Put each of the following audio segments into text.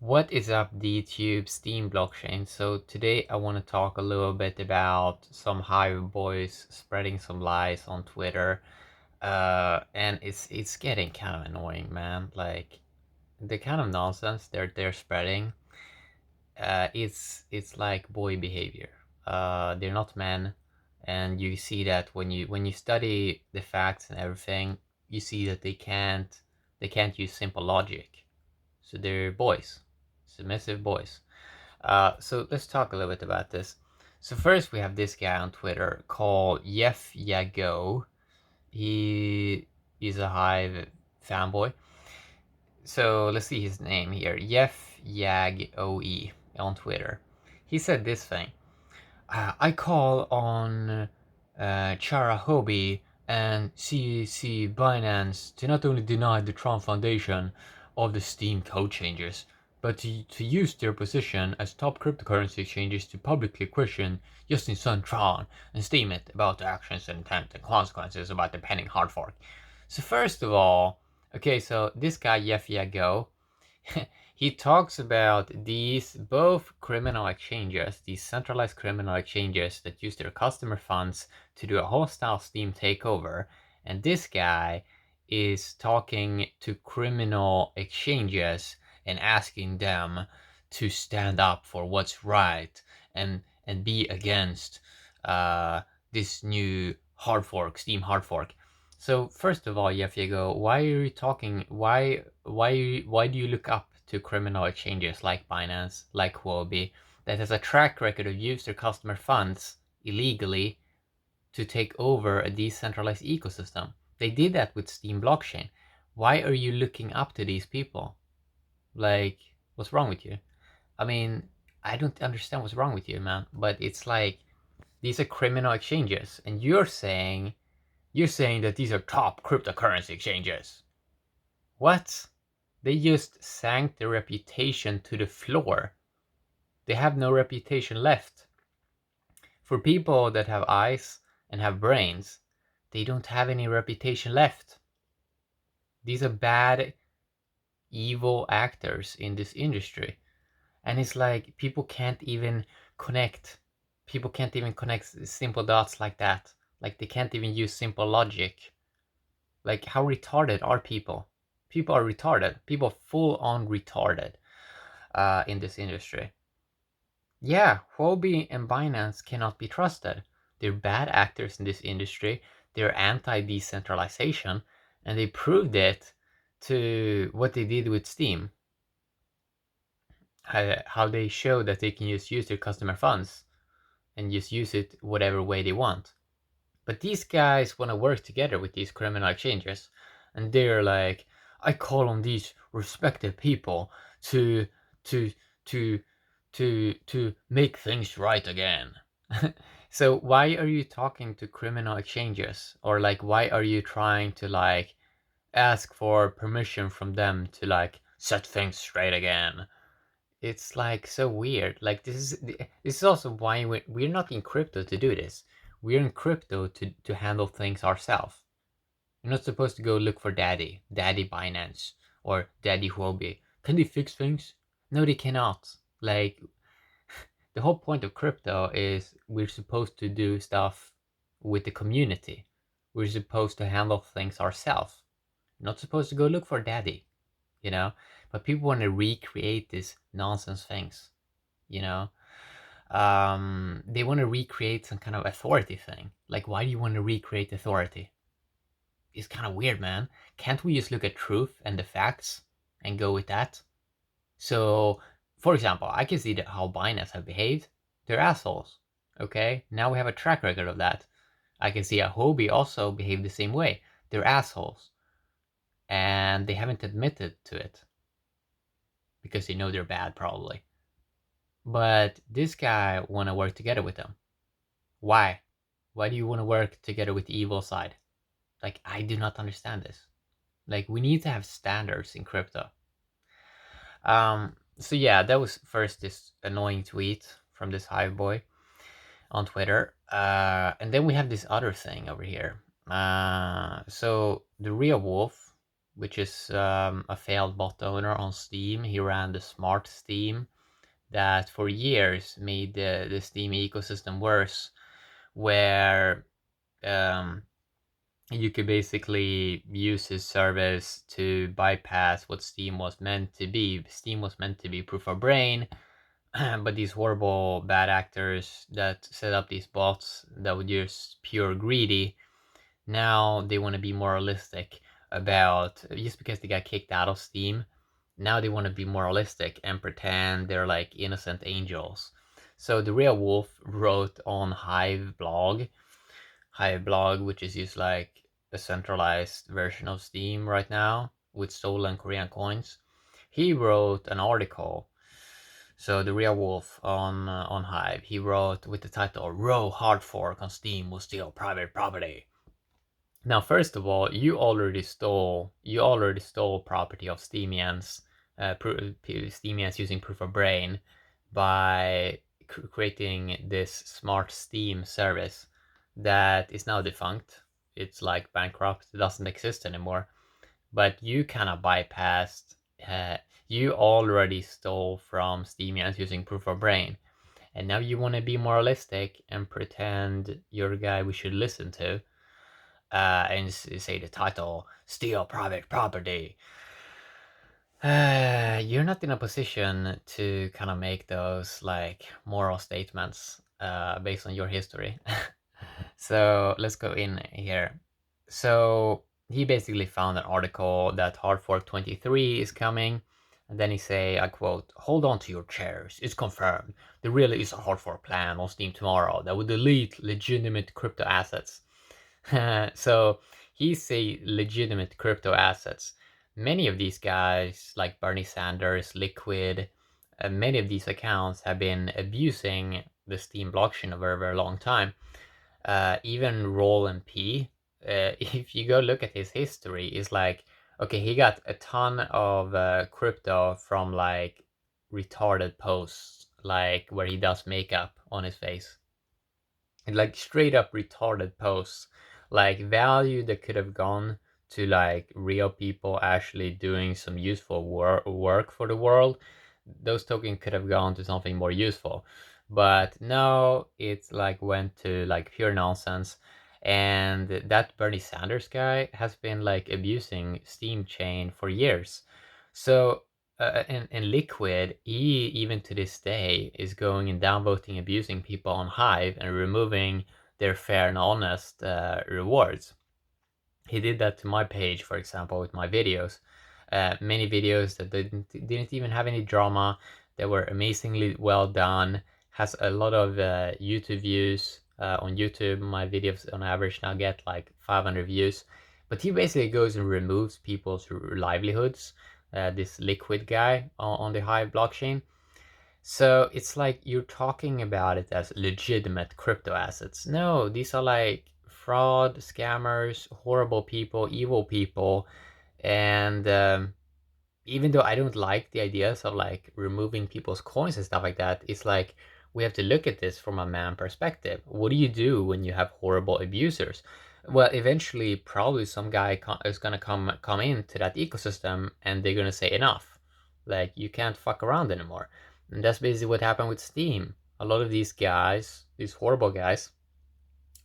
What is up, DTube Steam blockchain? So today I want to talk a little bit about some Hive Boys spreading some lies on Twitter. And it's getting kind of annoying, man. Like the kind of nonsense they're spreading. It's like boy behavior. They're not men, and you see that when you study the facts and everything, you see that they can't use simple logic. So they're boys, submissive boys. So let's talk a little bit about this. So first we have this guy on Twitter called Yef Yago. He is a Hive fanboy. So let's see his name here. Yef Yag OE on Twitter. He said this thing. I call on Chara Hobie and CEC Binance to not only deny the Tron Foundation of the Steam code changes, but to use their position as top cryptocurrency exchanges to publicly question Justin Sun Tron and steam it about the actions and intent and consequences about the pending hard fork. So first of all, okay, so this guy Yefia Go, he talks about these both criminal exchanges, these centralized criminal exchanges that use their customer funds to do a hostile Steam takeover. And this guy is talking to criminal exchanges and asking them to stand up for what's right and be against this new hard fork, Steam hard fork. So first of all, Yefiego, why are you talking? Why do you look up to criminal exchanges like Binance, like Huobi, that has a track record of use their customer funds illegally to take over a decentralized ecosystem? They did that with Steam blockchain. Why are you looking up to these people? Like, what's wrong with you? I mean, I don't understand what's wrong with you, man. But it's like these are criminal exchanges, and you're saying that these are top cryptocurrency exchanges. What? They just sank their reputation to the floor. They have no reputation left. For people that have eyes and have brains, they don't have any reputation left. These are bad, evil actors in this industry. And it's like people can't even connect. People can't even connect simple dots like that. Like they can't even use simple logic. Like how retarded are people? People are retarded. People full on retarded in this industry. Yeah, Huobi and Binance cannot be trusted. They're bad actors in this industry. They're anti-decentralization, and they proved it to what they did with Steam. How they show that they can just use their customer funds and just use it whatever way they want. But these guys want to work together with these criminal exchanges, and they're like, I call on these respected people to to to to make things right again. So why are you talking to criminal exchanges? Or like why are you trying to like ask for permission from them to like set things straight again? It's like so weird. Like this is also why we're not in crypto to do this. We're in crypto to handle things ourselves. You're not supposed to go look for daddy Binance or daddy Huobi. Can they fix things? No, they cannot. Like the whole point of crypto is we're supposed to do stuff with the community. We're supposed to handle things ourselves. You're not supposed to go look for daddy, you know? But people want to recreate these nonsense things, you know? They want to recreate some kind of authority thing. Like, why do you want to recreate authority? It's kind of weird, man. Can't we just look at truth and the facts and go with that? So, for example, I can see that how Binance have behaved. They're assholes. Okay, now we have a track record of that. I can see how Huobi also behaved the same way. They're assholes, and they haven't admitted to it because they know they're bad, probably. But this guy want to work together with them. Why? Why do you want to work together with the evil side? Like, I do not understand this. Like, we need to have standards in crypto. So yeah, that was first this annoying tweet from this Hive boy on Twitter. And then we have this other thing over here. So the real wolf, which is a failed bot owner on Steam. He ran the Smart Steam that for years made the Steam ecosystem worse, where um, you could basically use his service to bypass what Steam was meant to be. Steam was meant to be proof of brain, but these horrible bad actors that set up these bots that were just pure greedy, now they want to be moralistic about, just because they got kicked out of Steam, now they want to be moralistic and pretend they're like innocent angels. So the real wolf wrote on Hive blog, which is just like a centralized version of Steam right now with stolen Korean coins. He wrote an article. So the real wolf on Hive, he wrote with the title "Row hard fork on Steam will steal private property." Now, first of all, you already stole property of Steamians, Steamians using proof of brain by creating this smart Steam service that is now defunct. It's like bankrupt. It doesn't exist anymore. But you kind of bypassed. You already stole from Steamians using proof of brain, and now you want to be moralistic and pretend you're a guy we should listen to, and say the title "Steal Private Property." You're not in a position to kind of make those like moral statements based on your history. So let's go in here. So he basically found an article that Hard Fork 23 is coming. And then he say, I quote, "Hold on to your chairs. It's confirmed. There really is a hard fork plan on Steam tomorrow that will delete legitimate crypto assets." So he say legitimate crypto assets. Many of these guys, like Bernie Sanders, Liquid, many of these accounts have been abusing the Steam blockchain over a very long time. Even Roll and P, if you go look at his history, is like, okay, he got a ton of crypto from like retarded posts, like where he does makeup on his face. And like straight up retarded posts, like value that could have gone to like real people actually doing some useful work for the world. Those tokens could have gone to something more useful, but no, it's like went to like pure nonsense. And that Bernie Sanders guy has been like abusing Steam chain for years. So and Liquid, he even to this day is going and downvoting, abusing people on Hive and removing their fair and honest rewards. He did that to my page, for example, with my videos. Many videos that didn't even have any drama, that were amazingly well done, has a lot of YouTube views. On YouTube, my videos on average now get like 500 views. But he basically goes and removes people's livelihoods, this Liquid guy on the Hive blockchain. So it's like you're talking about it as legitimate crypto assets. No, these are like fraud, scammers, horrible people, evil people. And even though I don't like the ideas of like removing people's coins and stuff like that, it's like we have to look at this from a man perspective. What do you do when you have horrible abusers? Well, eventually, probably some guy is gonna come into that ecosystem, and they're gonna say enough. Like you can't fuck around anymore, and that's basically what happened with Steam. A lot of these guys, these horrible guys,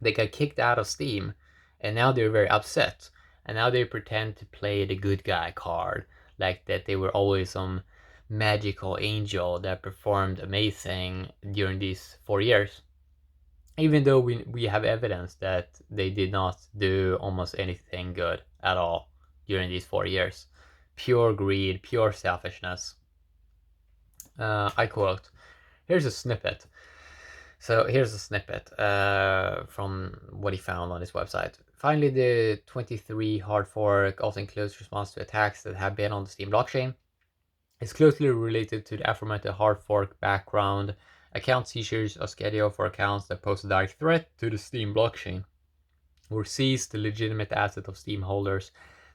they got kicked out of Steam, and now they're very upset. And now they pretend to play the good guy card, like that they were always some magical angel that performed amazing during these 4 years. Even though we have evidence that they did not do almost anything good at all during these 4 years. Pure greed, pure selfishness. I quote, here's a snippet. So here's a snippet from what he found on his website. Finally, the 23 hard fork also includes response to attacks that have been on the Steam blockchain. It's closely related to the aforementioned hard fork background. Account seizures are scheduled for accounts that pose a direct threat to the Steam blockchain or seize the legitimate asset of Steam holders.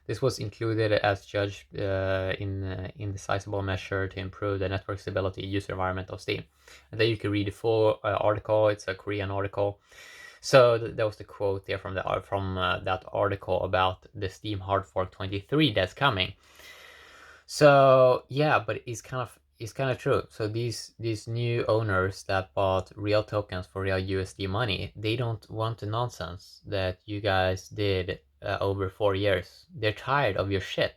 This was included as judged in the sizable measure to improve the network stability user environment of Steam. And then you can read the full article. It's a Korean article. So that was the quote there from that article about the Steam Hard Fork 23 that's coming. So yeah, but it's kind of true. So these new owners that bought real tokens for real USD money, they don't want the nonsense that you guys did over 4 years. They're tired of your shit.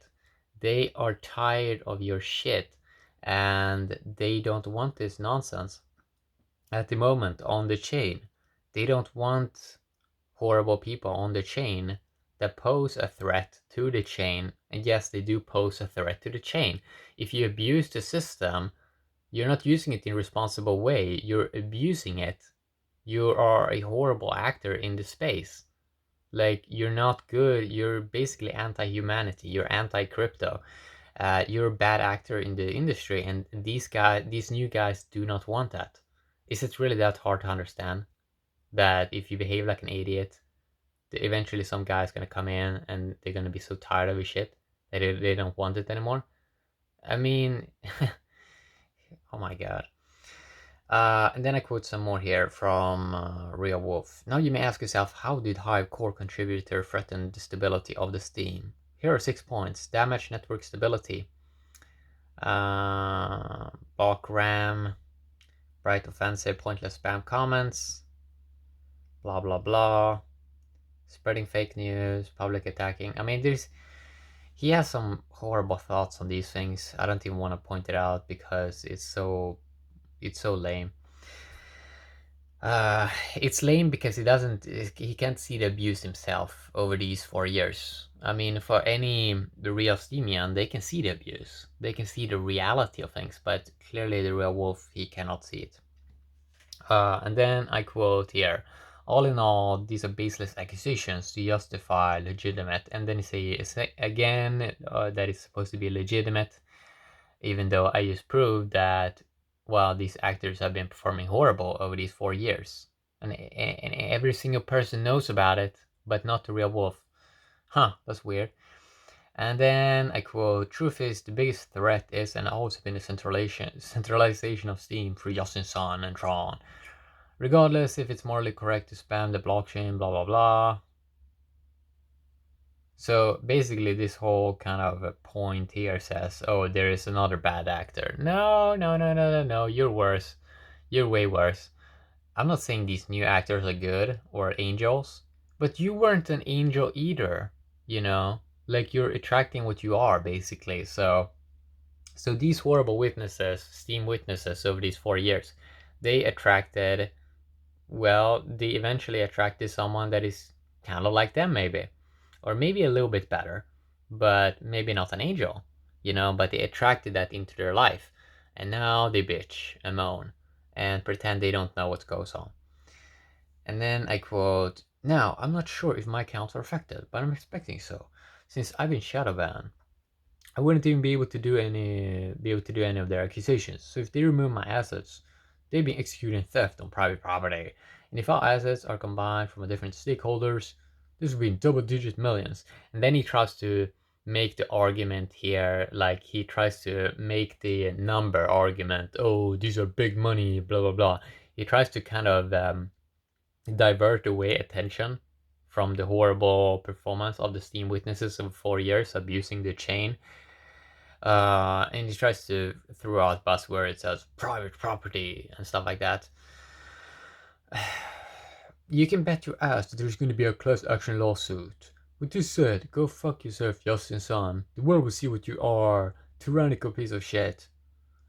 They are tired of your shit, and they don't want this nonsense at the moment on the chain. They don't want horrible people on the chain that pose a threat to the chain. And yes, they do pose a threat to the chain. If you abuse the system, you're not using it in a responsible way. You're abusing it. You are a horrible actor in the space. Like, you're not good. You're basically anti-humanity. You're anti-crypto. You're a bad actor in the industry, and these new guys do not want that. Is it really that hard to understand that if you behave like an idiot, eventually some guy's gonna come in and they're gonna be so tired of his shit that they don't want it anymore? I mean, oh my god. And then I quote some more here from Real Wolf. Now you may ask yourself, how did Hive core contributor threaten the stability of the Steam? Here are 6 points. Damage network stability. Block RAM. Bright offensive, pointless spam comments. Blah blah blah. Spreading fake news, public attacking. I mean, he has some horrible thoughts on these things. I don't even want to point it out because it's so lame. It's lame because he can't see the abuse himself over these 4 years. I mean, for the real Steamian, they can see the abuse. They can see the reality of things, but clearly the real wolf, he cannot see it. And then I quote here, all in all, these are baseless accusations to justify legitimate. And then you say again that it's supposed to be legitimate, even though I just proved that, well, these actors have been performing horrible over these 4 years. And every single person knows about it, but not the real wolf. Huh, that's weird. And then I quote, truth is, the biggest threat is and always been the centralization of Steam through Justin Sun and Tron. Regardless if it's morally correct to spam the blockchain, blah blah blah. So basically this whole kind of a point here says, oh, there is another bad actor. No, no, no, no, no, no, you're worse. You're way worse. I'm not saying these new actors are good or angels, but you weren't an angel either, you know? Like, you're attracting what you are, basically. So these horrible witnesses, Steam witnesses over these 4 years, they attracted, well, they eventually attracted someone that is kind of like them, maybe. Or maybe a little bit better, but maybe not an angel, but they attracted that into their life. And now they bitch and moan and pretend they don't know what goes on. And then I quote, now, I'm not sure if my accounts are affected, but I'm expecting so. Since I've been shadow banned, I wouldn't even be able to do any of their accusations. So if they remove my assets, they've been executing theft on private property. And if our assets are combined from different stakeholders, this would be in double-digit millions. And then he tries to make the argument here, like he tries to make the number argument. Oh, these are big money, blah blah blah. He tries to kind of divert away attention from the horrible performance of the Steam witnesses of 4 years abusing the chain. And he tries to throw out buzzwords as private property and stuff like that. You can bet your ass that there's going to be a class action lawsuit. With this said, go fuck yourself, Justin Sun. The world will see what you are. Tyrannical piece of shit.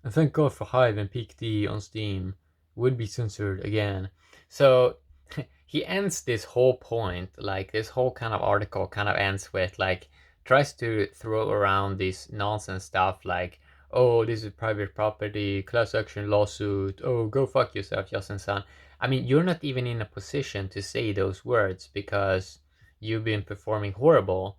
And thank God for Hive and Peak D on Steam. Would be censored again. So he ends this whole point, like this whole kind of article kind of ends with like, tries to throw around this nonsense stuff like, oh, this is private property, class action lawsuit, oh, go fuck yourself, Justin Sun. I mean, you're not even in a position to say those words because you've been performing horrible.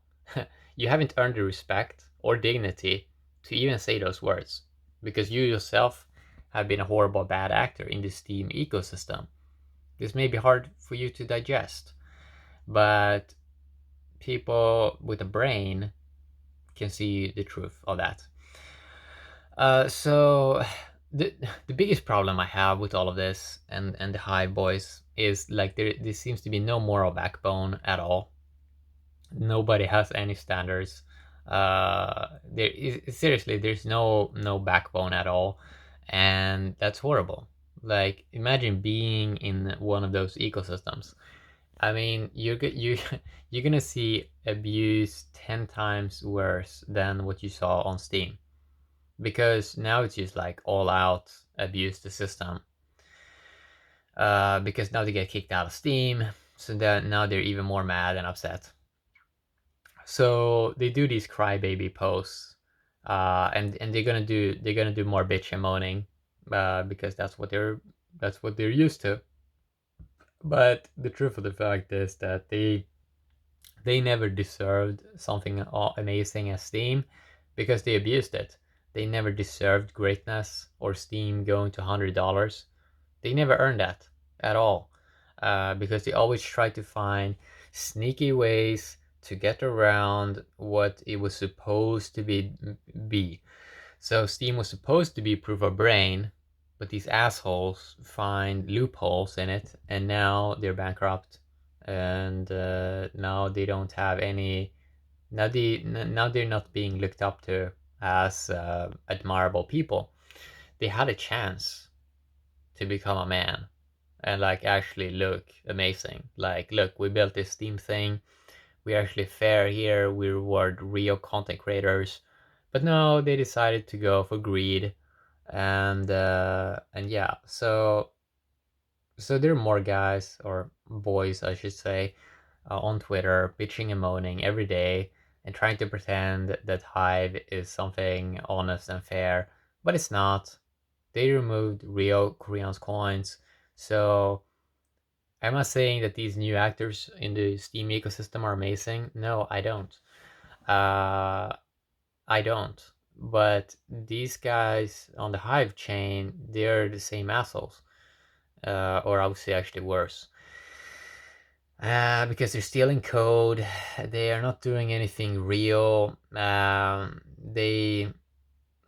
You haven't earned the respect or dignity to even say those words because you yourself have been a horrible bad actor in the Steam ecosystem. This may be hard for you to digest, but people with a brain can see the truth of that. So the biggest problem I have with all of this and the Hive Boys is like there seems to be no moral backbone at all. Nobody has any standards. There is seriously, there's no backbone at all, and that's horrible. Like imagine being in one of those ecosystems. I mean, you you're gonna see abuse 10 times worse than what you saw on Steam, because now it's just like all out abuse the system. Because now they get kicked out of Steam, so that now they're even more mad and upset. So they do these crybaby posts, and they're gonna do more bitch and moaning, because that's what they're used to. But the truth of the fact is that they never deserved something amazing as Steam, because they abused it. They never deserved greatness or Steam going to $100. They never earned that at all, because they always try to find sneaky ways to get around what it was supposed to be. So Steam was supposed to be proof of brain, but these assholes find loopholes in it, and now they're bankrupt, and now they don't have any. Now they're not being looked up to as admirable people. They had a chance to become a man and like actually look amazing. Like, look, we built this Steam thing. We're actually fair here. We reward real content creators. But no, they decided to go for greed, and yeah. So there are more guys or boys, I should say, on Twitter bitching and moaning every day and trying to pretend that Hive is something honest and fair, but it's not. They removed real Koreans coins. So am I saying that these new actors in the Steam ecosystem are amazing? No, I don't. Uh, I don't. But these guys on the Hive chain, they're the same assholes, or I would say actually worse. Because they're stealing code, they are not doing anything real.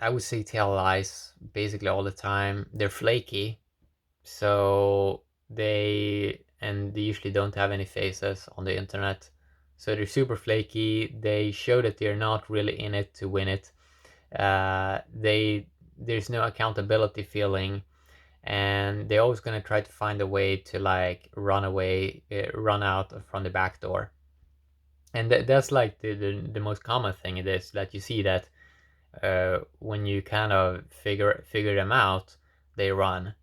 I would say, tell lies basically all the time. They're flaky, so they usually don't have any faces on the internet, so they're super flaky. They show that they're not really in it to win it. They There's no accountability feeling, and they're always going to try to find a way to like run away, run out from the back door. And that's like the most common thing. It is that you see that when you kind of figure them out, they run,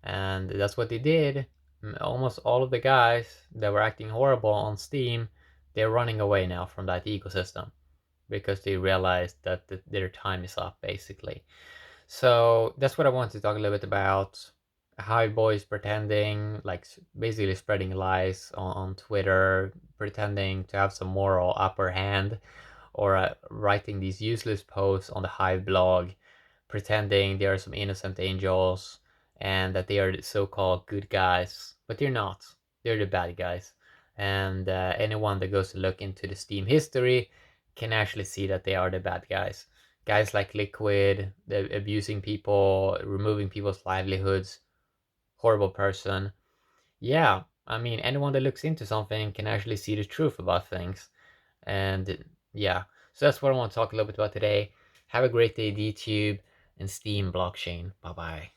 and that's what they did. Almost all of the guys that were acting horrible on Steam, they're running away now from that ecosystem because they realized that their time is up, basically. So that's what I want to talk a little bit about. Hive Boys pretending, like basically spreading lies on Twitter, pretending to have some moral upper hand, or writing these useless posts on the Hive blog, pretending they are some innocent angels and that they are the so-called good guys, but they're not. They're the bad guys. And anyone that goes to look into the Steam history can actually see that they are the bad guys. Guys like Liquid, abusing people, removing people's livelihoods, horrible person. Yeah, I mean, anyone that looks into something can actually see the truth about things. And yeah, so that's what I want to talk a little bit about today. Have a great day, DTube and Steam blockchain. Bye bye.